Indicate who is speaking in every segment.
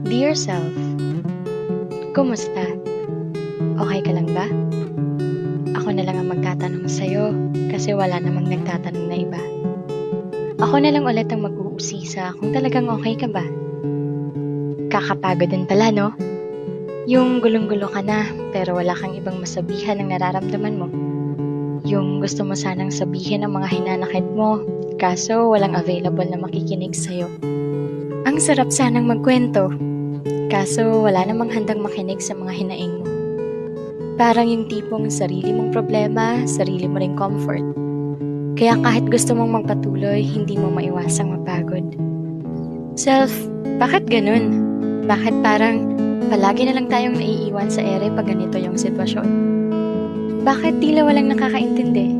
Speaker 1: Dear self, kumusta? Okay ka lang ba? Ako na lang ang magtatanong sa'yo kasi wala namang nagtatanong na iba. Ako na lang ulit ang mag-uusisa kung talagang okay ka ba. Kakapagod din pala, no? Yung gulong-gulo ka na pero wala kang ibang masabihan ng nararamdaman mo. Yung gusto mo sanang sabihin ang mga hinanakit mo kaso walang available na makikinig sa'yo. Ang sarap sanang magkwento kaso wala namang handang makinig sa mga hinaing mo. Parang yung tipong sarili mong problema, sarili mo ring comfort. Kaya kahit gusto mong magpatuloy, hindi mo maiwasang mapagod. Self, bakit ganun? Bakit parang palagi na lang tayong naiiwan sa ere pag ganito yung sitwasyon? Bakit tila walang nakakaintindi?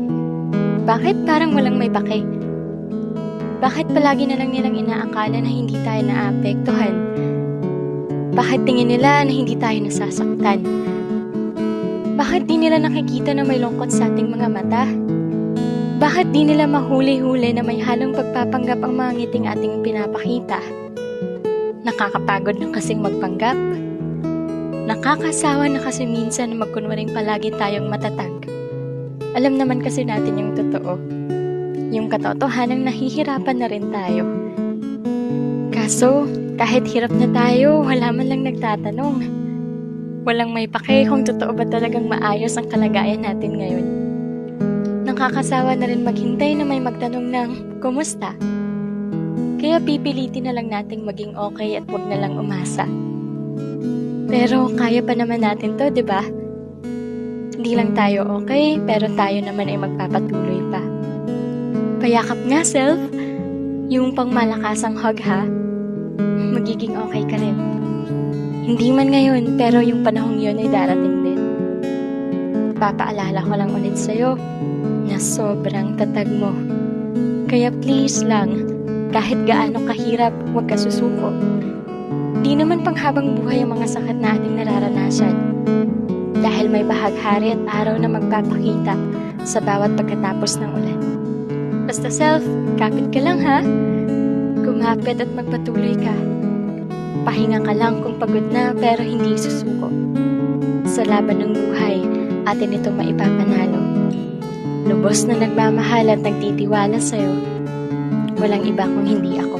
Speaker 1: Bakit parang walang may pake? Bakit palagi na lang nilang inaakala na hindi tayo naapektuhan? Bakit tingin nila na hindi tayo nasasaktan? Bakit di nila nakikita na may lungkot sa ating mga mata? Bakit di nila mahuli-huli na may halong pagpapanggap ang mga ngiting ating pinapakita? Nakakapagod na kasing magpanggap. Nakakasawa na kasi minsan na magkunwaring palagi tayong matatag. Alam naman kasi natin yung totoo. Yung katotohanang nahihirapan na rin tayo. Kaso, kahit hirap na tayo, wala man lang nagtatanong. Walang may pake kung totoo ba talagang maayos ang kalagayan natin ngayon. Nakakasawa na rin maghintay na may magtanong ng, kumusta? Kaya pipilitin na lang nating maging okay at wag na lang umasa. Pero kaya pa naman natin to, di ba? Hindi lang tayo okay, pero tayo naman ay magpapatuloy pa. Payakap nga, self. Yung pangmalakasang hug, ha? Magiging okay ka rin. Hindi man ngayon, pero yung panahong yun ay darating din. Papaalala ko lang ulit sa'yo na sobrang tatag mo. Kaya please lang, kahit gaano kahirap, huwag ka susuko. Di naman panghabang buhay ang mga sakit na ating nararanasan. Dahil may bahaghari at araw na magpapakita sa bawat pagkatapos ng ulan. Basta self, kapit ka lang ha. Kumapit at magpatuloy ka. Pahinga ka lang kung pagod na pero hindi susuko. Sa laban ng buhay, atin ito maipapanalo. Lubos na nagmamahal at nagtitiwala sa'yo. Walang iba kung hindi ako.